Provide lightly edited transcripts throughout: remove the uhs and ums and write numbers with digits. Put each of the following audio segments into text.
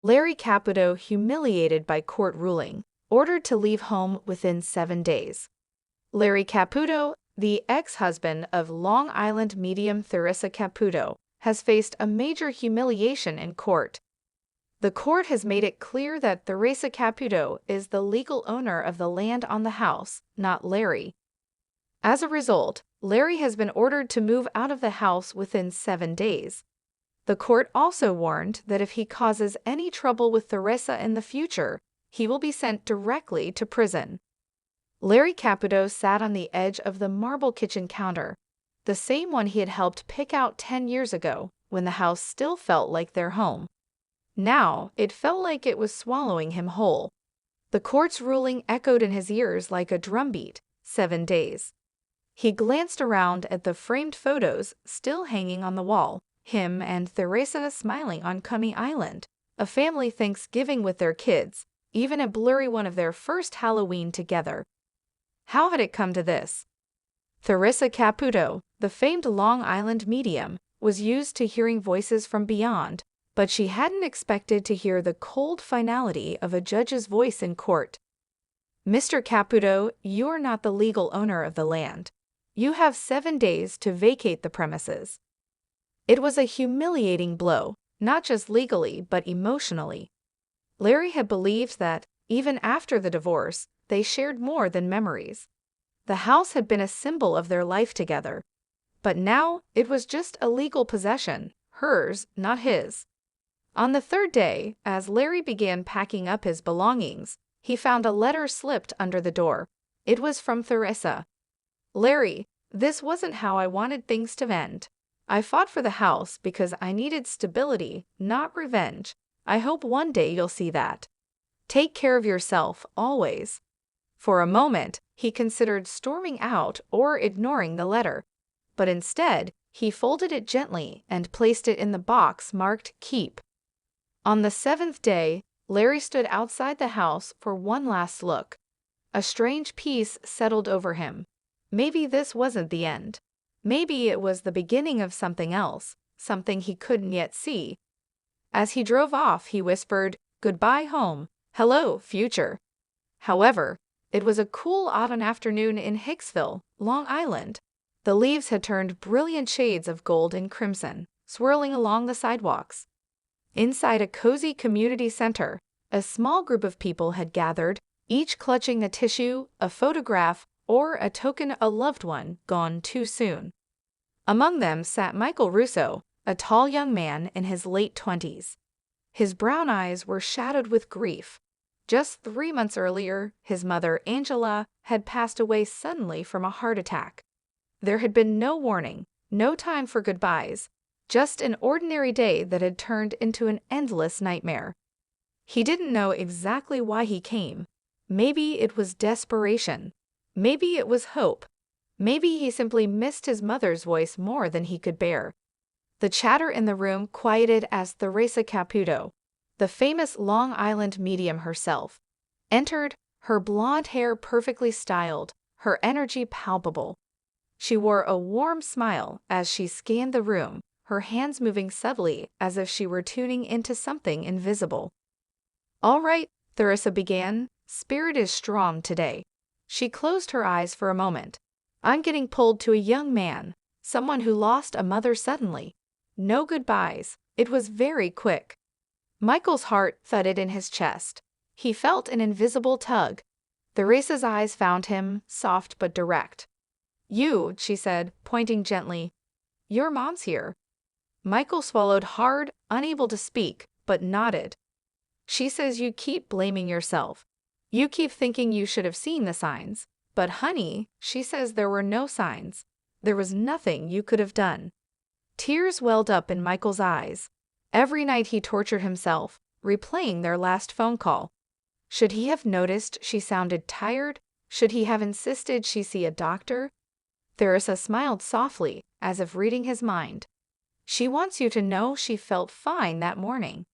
Larry Caputo humiliated by court ruling, ordered to leave home within 7 days. Larry Caputo, the ex-husband of Long Island medium Theresa Caputo, has faced a major humiliation in court. The court has made it clear that Theresa Caputo is the legal owner of the land on the house, not Larry. As a result, Larry has been ordered to move out of the house within 7 days. The court also warned that if he causes any trouble with Theresa in the future, he will be sent directly to prison. Larry Caputo sat on the edge of the marble kitchen counter, the same one he had helped pick out 10 years ago when the house still felt like their home. Now, it felt like it was swallowing him whole. The court's ruling echoed in his ears like a drumbeat. 7 days. He glanced around at the framed photos still hanging on the wall, him and Theresa smiling on Coney Island, a family Thanksgiving with their kids, even a blurry one of their first Halloween together. How had it come to this? Theresa Caputo, the famed Long Island medium, was used to hearing voices from beyond, but she hadn't expected to hear the cold finality of a judge's voice in court. Mr. Caputo, you're not the legal owner of the land. You have 7 days to vacate the premises. It was a humiliating blow, not just legally but emotionally. Larry had believed that, even after the divorce, they shared more than memories. The house had been a symbol of their life together. But now it was just a legal possession, hers, not his. On the 3rd day, as Larry began packing up his belongings, he found a letter slipped under the door. It was from Theresa. Larry, this wasn't how I wanted things to end. I fought for the house because I needed stability, not revenge. I hope one day you'll see that. Take care of yourself, always. For a moment, he considered storming out or ignoring the letter. But instead, he folded it gently and placed it in the box marked Keep. On the 7th day, Larry stood outside the house for one last look. A strange peace settled over him. Maybe this wasn't the end. Maybe it was the beginning of something else, something he couldn't yet see. As he drove off, he whispered, "Goodbye home. Hello, future." However, it was a cool autumn afternoon in Hicksville, Long Island. The leaves had turned brilliant shades of gold and crimson, swirling along the sidewalks. Inside a cozy community center, a small group of people had gathered, each clutching a tissue, a photograph, or a token of a loved one gone too soon. Among them sat Michael Russo, a tall young man in his late 20s. His brown eyes were shadowed with grief. Just 3 months earlier, his mother, Angela, had passed away suddenly from a heart attack. There had been no warning, no time for goodbyes, just an ordinary day that had turned into an endless nightmare. He didn't know exactly why he came. Maybe it was desperation. Maybe it was hope. Maybe he simply missed his mother's voice more than he could bear. The chatter in the room quieted as Theresa Caputo, the famous Long Island medium herself, entered, her blonde hair perfectly styled, her energy palpable. She wore a warm smile as she scanned the room, her hands moving subtly as if she were tuning into something invisible. "All right," Theresa began, "spirit is strong today." She closed her eyes for a moment. "I'm getting pulled to a young man, someone who lost a mother suddenly. No goodbyes. It was very quick." Michael's heart thudded in his chest. He felt an invisible tug. Theresa's eyes found him, soft but direct. "You," she said, pointing gently. "Your mom's here." Michael swallowed hard, unable to speak, but nodded. "She says you keep blaming yourself. You keep thinking you should have seen the signs. But honey, she says there were no signs. There was nothing you could have done." Tears welled up in Michael's eyes. Every night he tortured himself, replaying their last phone call. Should he have noticed she sounded tired? Should he have insisted she see a doctor? Theresa smiled softly, as if reading his mind. "She wants you to know she felt fine that morning.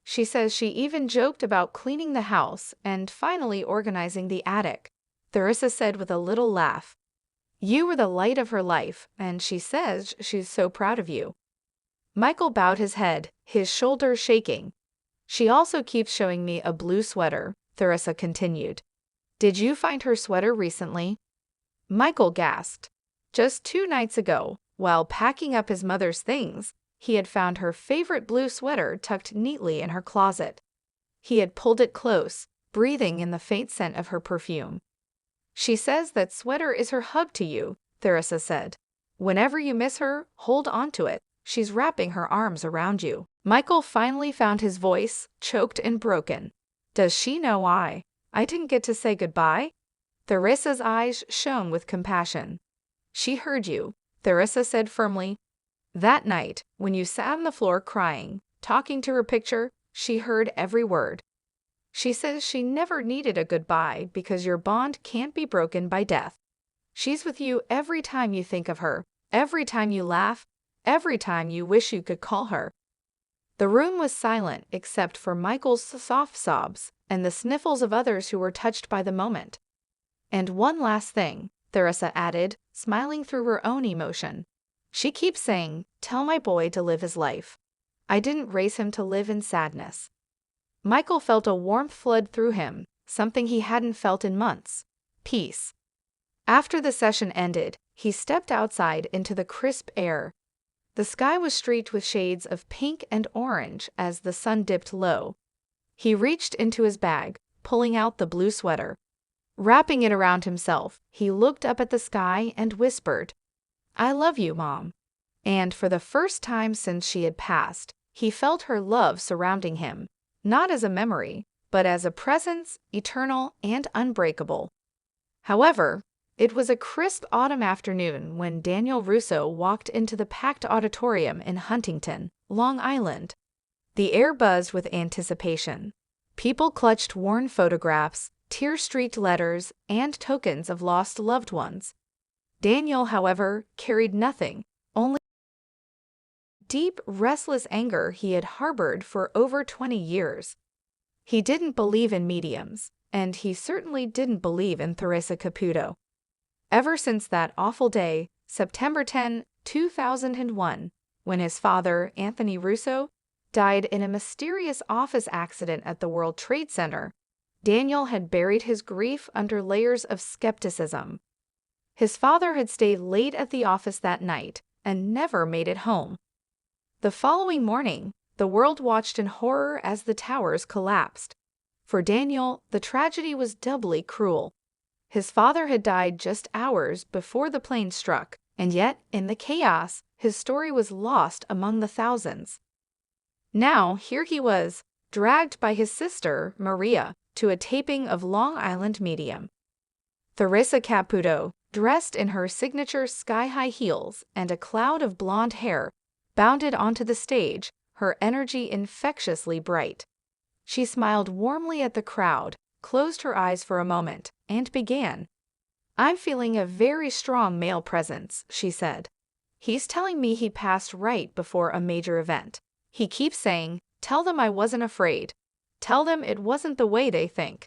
She says she even joked about cleaning the house and finally organizing the attic." Theresa said with a little laugh. "You were the light of her life, and she says she's so proud of you." Michael bowed his head, his shoulders shaking. She also keeps showing me a blue sweater, Theresa continued. Did you find her sweater recently? Michael gasped. Just 2 nights ago, while packing up his mother's things, he had found her favorite blue sweater tucked neatly in her closet. He had pulled it close, breathing in the faint scent of her perfume. She says that sweater is her hug to you, Theresa said. Whenever you miss her, hold on to it. She's wrapping her arms around you. Michael finally found his voice, choked and broken. Does she know I didn't get to say goodbye? Theresa's eyes shone with compassion. She heard you, Theresa said firmly. That night, when you sat on the floor crying, talking to her picture, she heard every word. She says she never needed a goodbye because your bond can't be broken by death. She's with you every time you think of her, every time you laugh, every time you wish you could call her. The room was silent except for Michael's soft sobs and the sniffles of others who were touched by the moment. And one last thing, Theresa added, smiling through her own emotion. She keeps saying, tell my boy to live his life. I didn't raise him to live in sadness. Michael felt a warmth flood through him, something he hadn't felt in months. Peace. After the session ended, he stepped outside into the crisp air. The sky was streaked with shades of pink and orange as the sun dipped low. He reached into his bag, pulling out the blue sweater. Wrapping it around himself, he looked up at the sky and whispered, I love you, Mom. And for the first time since she had passed, he felt her love surrounding him, not as a memory, but as a presence, eternal and unbreakable. However, it was a crisp autumn afternoon when Daniel Russo walked into the packed auditorium in Huntington, Long Island. The air buzzed with anticipation. People clutched worn photographs, tear-streaked letters, and tokens of lost loved ones. Daniel, however, carried nothing, only deep, restless anger he had harbored for over 20 years. He didn't believe in mediums, and he certainly didn't believe in Theresa Caputo. Ever since that awful day, September 10, 2001, when his father, Anthony Russo, died in a mysterious office accident at the World Trade Center, Daniel had buried his grief under layers of skepticism. His father had stayed late at the office that night and never made it home. The following morning, the world watched in horror as the towers collapsed. For Daniel, the tragedy was doubly cruel. His father had died just hours before the plane struck, and yet, in the chaos, his story was lost among the thousands. Now, here he was, dragged by his sister, Maria, to a taping of Long Island Medium. Theresa Caputo, dressed in her signature sky-high heels and a cloud of blonde hair, bounded onto the stage, her energy infectiously bright. She smiled warmly at the crowd, closed her eyes for a moment, and began. I'm feeling a very strong male presence, she said. He's telling me he passed right before a major event. He keeps saying, tell them I wasn't afraid. Tell them it wasn't the way they think.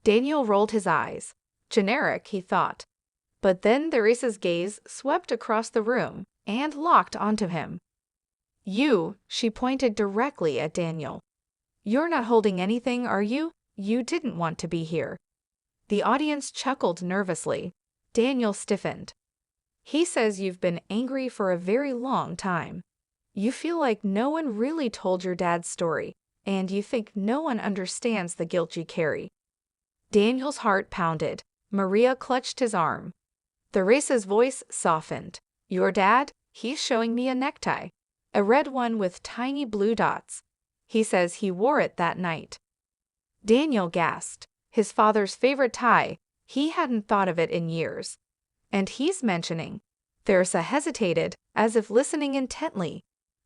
Daniel rolled his eyes. Generic, he thought. But then Theresa's gaze swept across the room and locked onto him. You, she pointed directly at Daniel. You're not holding anything, are you? You didn't want to be here. The audience chuckled nervously. Daniel stiffened. He says you've been angry for a very long time. You feel like no one really told your dad's story, and you think no one understands the guilt you carry. Daniel's heart pounded. Maria clutched his arm. Theresa's voice softened. Your dad? He's showing me a necktie. A red one with tiny blue dots. He says he wore it that night. Daniel gasped. His father's favorite tie. He hadn't thought of it in years. And he's mentioning. Theresa hesitated, as if listening intently.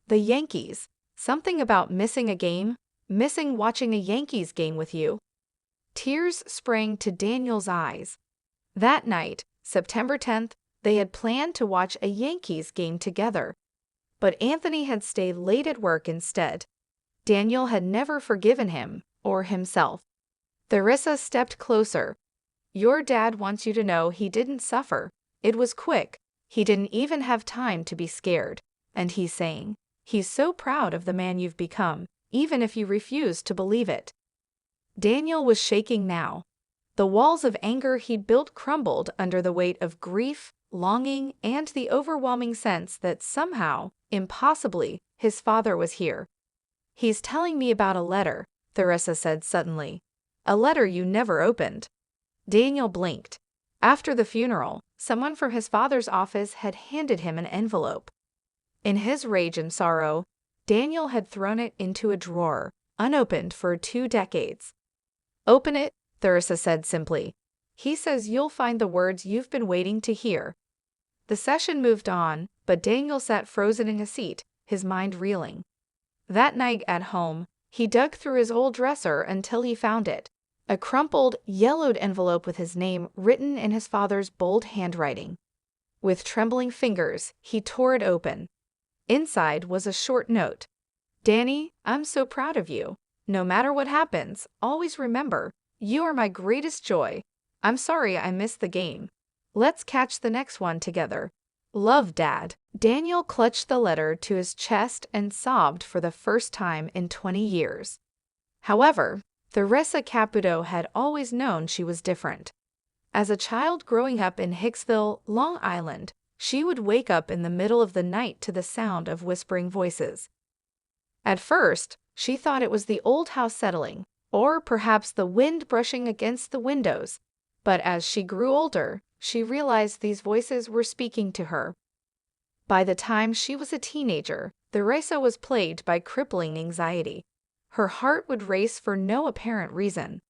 The Yankees. Something about missing a game. Missing watching a Yankees game with you. Tears sprang to Daniel's eyes. That night, September 10th, they had planned to watch a Yankees game together. But Anthony had stayed late at work instead. Daniel had never forgiven him, or himself. Theresa stepped closer. Your dad wants you to know he didn't suffer. It was quick. He didn't even have time to be scared. And he's saying, he's so proud of the man you've become. even if you refuse to believe it. Daniel was shaking now. The walls of anger he'd built crumbled under the weight of grief, longing, and the overwhelming sense that somehow, impossibly, his father was here. "He's telling me about a letter," Theresa said suddenly. "A letter you never opened." Daniel blinked. After the funeral, someone from his father's office had handed him an envelope. In his rage and sorrow, Daniel had thrown it into a drawer, unopened for 2 decades. "Open it," Theresa said simply. "He says you'll find the words you've been waiting to hear." The session moved on, but Daniel sat frozen in his seat, his mind reeling. That night at home, he dug through his old dresser until he found it. A crumpled, yellowed envelope with his name written in his father's bold handwriting. With trembling fingers, he tore it open. Inside was a short note. "Danny, I'm so proud of you. No matter what happens, always remember, you are my greatest joy. I'm sorry I missed the game. Let's catch the next one together. Love, Dad." Daniel clutched the letter to his chest and sobbed for the first time in 20 years. However, Theresa Caputo had always known she was different. As a child growing up in Hicksville, Long Island, she would wake up in the middle of the night to the sound of whispering voices. At first, she thought it was the old house settling, or perhaps the wind brushing against the windows, but as she grew older, she realized these voices were speaking to her. By the time she was a teenager, Theresa was plagued by crippling anxiety. Her heart would race for no apparent reason.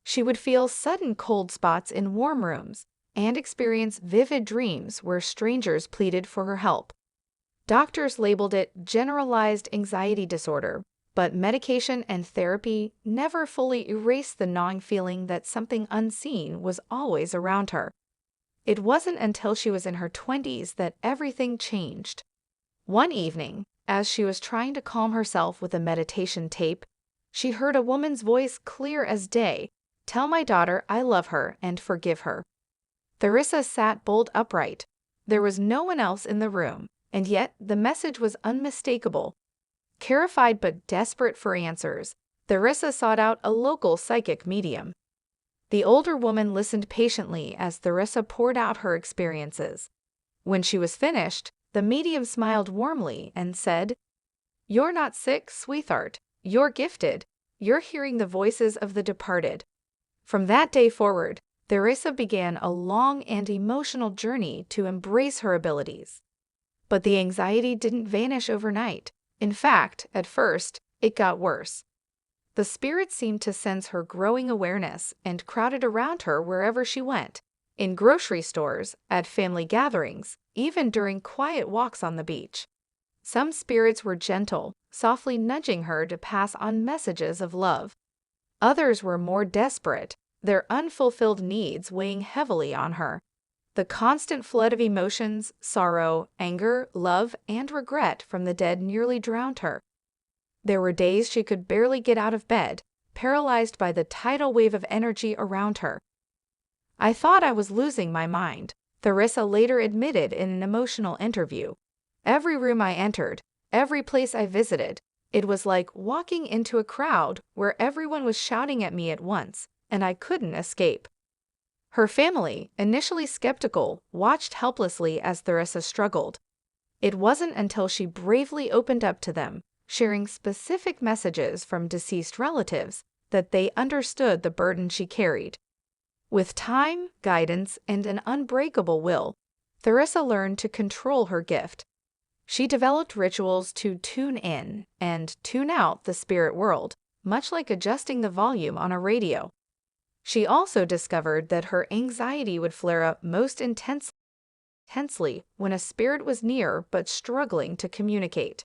She would feel sudden cold spots in warm rooms and experience vivid dreams where strangers pleaded for her help. Doctors labeled it generalized anxiety disorder, but medication and therapy never fully erased the gnawing feeling that something unseen was always around her. It wasn't until she was in her 20s that everything changed. One evening, as she was trying to calm herself with a meditation tape, she heard a woman's voice clear as day, "Tell my daughter I love her and forgive her." Theresa sat bolt upright. There was no one else in the room, and yet the message was unmistakable. Terrified but desperate for answers, Theresa sought out a local psychic medium. The older woman listened patiently as Theresa poured out her experiences. When she was finished, the medium smiled warmly and said, "You're not sick, sweetheart. You're gifted. You're hearing the voices of the departed." From that day forward, Theresa began a long and emotional journey to embrace her abilities. But the anxiety didn't vanish overnight. In fact, at first, it got worse. The spirit seemed to sense her growing awareness and crowded around her wherever she went, in grocery stores, at family gatherings, even during quiet walks on the beach. Some spirits were gentle, softly nudging her to pass on messages of love. Others were more desperate, their unfulfilled needs weighing heavily on her. The constant flood of emotions, sorrow, anger, love, and regret from the dead nearly drowned her. There were days she could barely get out of bed, paralyzed by the tidal wave of energy around her. "I thought I was losing my mind," Theresa later admitted in an emotional interview. "Every room I entered, every place I visited, it was like walking into a crowd where everyone was shouting at me at once, and I couldn't escape." Her family, initially skeptical, watched helplessly as Theresa struggled. It wasn't until she bravely opened up to them, sharing specific messages from deceased relatives, that they understood the burden she carried. With time, guidance, and an unbreakable will, Theresa learned to control her gift. She developed rituals to tune in and tune out the spirit world, much like adjusting the volume on a radio. She also discovered that her anxiety would flare up most intensely when a spirit was near but struggling to communicate.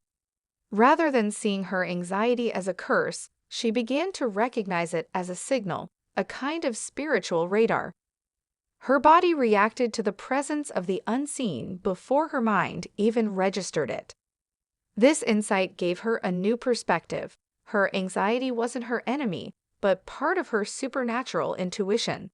Rather than seeing her anxiety as a curse, she began to recognize it as a signal, a kind of spiritual radar. Her body reacted to the presence of the unseen before her mind even registered it. This insight gave her a new perspective. Her anxiety wasn't her enemy, but part of her supernatural intuition.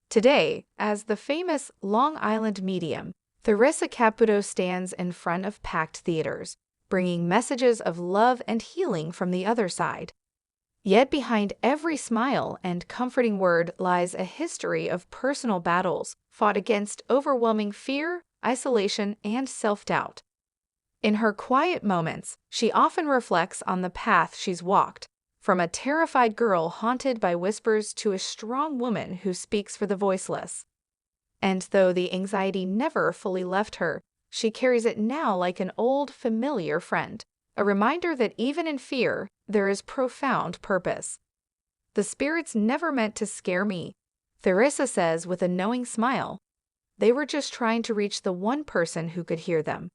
Today, as the famous Long Island medium, Theresa Caputo stands in front of packed theaters, bringing messages of love and healing from the other side. Yet behind every smile and comforting word lies a history of personal battles fought against overwhelming fear, isolation, and self-doubt. In her quiet moments, she often reflects on the path she's walked, from a terrified girl haunted by whispers to a strong woman who speaks for the voiceless. And though the anxiety never fully left her, she carries it now like an old, familiar friend, a reminder that even in fear, there is profound purpose. The spirits never meant to scare me, Theresa says with a knowing smile. They were just trying to reach the one person who could hear them.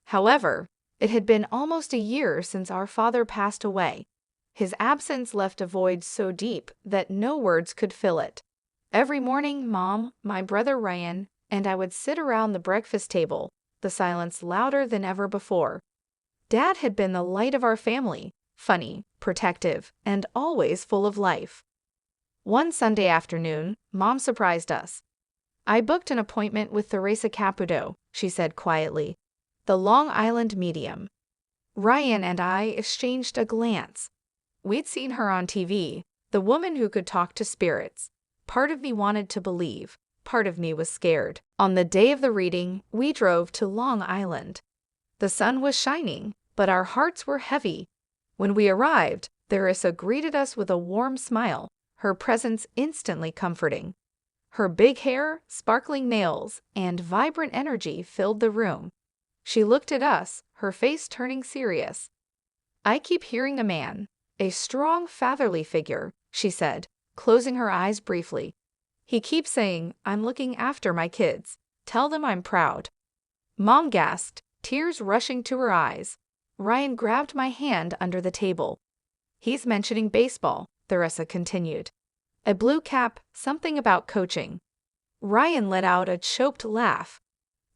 However, it had been almost a year since our father passed away. His absence left a void so deep that no words could fill it. Every morning, Mom, my brother Ryan, and I would sit around the breakfast table, the silence louder than ever before. Dad had been the light of our family, funny, protective, and always full of life. One Sunday afternoon, Mom surprised us. "I booked an appointment with Theresa Caputo," she said quietly, "the Long Island medium." Ryan and I exchanged a glance. We'd seen her on TV, the woman who could talk to spirits. Part of me wanted to believe, part of me was scared. On the day of the reading, we drove to Long Island. The sun was shining, but our hearts were heavy. When we arrived, Theresa greeted us with a warm smile, her presence instantly comforting. Her big hair, sparkling nails, and vibrant energy filled the room. She looked at us, her face turning serious. "I keep hearing a man, a strong fatherly figure," she said, closing her eyes briefly. "He keeps saying, 'I'm looking after my kids. Tell them I'm proud.'" Mom gasped, tears rushing to her eyes. Ryan grabbed my hand under the table. "He's mentioning baseball," Theresa continued. "A blue cap, something about coaching." Ryan let out a choked laugh.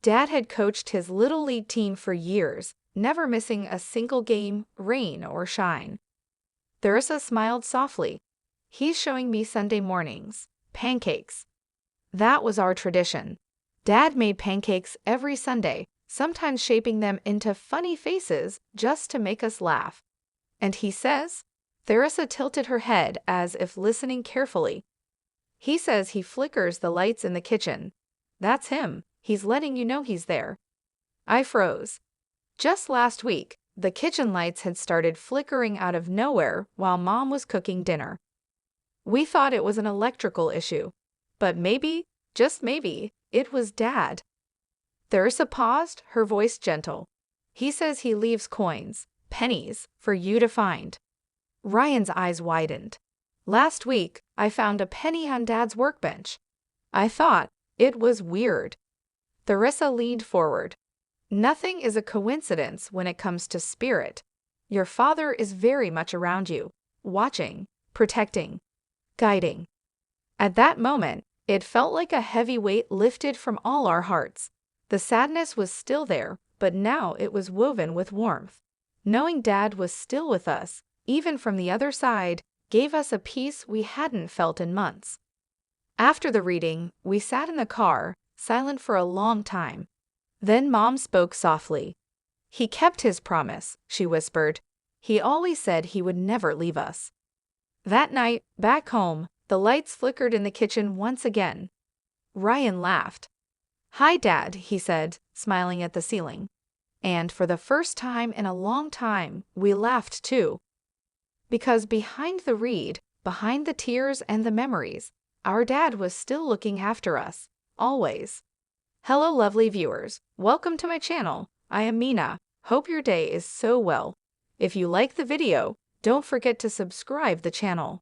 Dad had coached his little league team for years, never missing a single game, rain or shine. Theresa smiled softly. "He's showing me Sunday mornings. Pancakes." That was our tradition. Dad made pancakes every Sunday, sometimes shaping them into funny faces just to make us laugh. "And he says?" Theresa tilted her head as if listening carefully. "He says he flickers the lights in the kitchen. That's him. He's letting you know he's there." I froze. Just last week, the kitchen lights had started flickering out of nowhere while Mom was cooking dinner. We thought it was an electrical issue, but maybe, just maybe, it was Dad. Theresa paused, her voice gentle. "He says he leaves coins, pennies, for you to find." Ryan's eyes widened. "Last week, I found a penny on Dad's workbench. I thought it was weird." Theresa leaned forward. "Nothing is a coincidence when it comes to spirit. Your father is very much around you, watching, protecting, guiding." At that moment, it felt like a heavy weight lifted from all our hearts. The sadness was still there, but now it was woven with warmth. Knowing Dad was still with us, even from the other side, gave us a peace we hadn't felt in months. After the reading, we sat in the car, silent for a long time. Then Mom spoke softly. "He kept his promise," she whispered. "He always said he would never leave us." That night, back home, the lights flickered in the kitchen once again. Ryan laughed. "Hi, Dad," he said, smiling at the ceiling. And for the first time in a long time, we laughed too. Because behind the read, behind the tears and the memories, our Dad was still looking after us, always. Hello, lovely viewers. Welcome to my channel. I am Mina. Hope your day is so well. If you like the video, don't forget to subscribe the channel.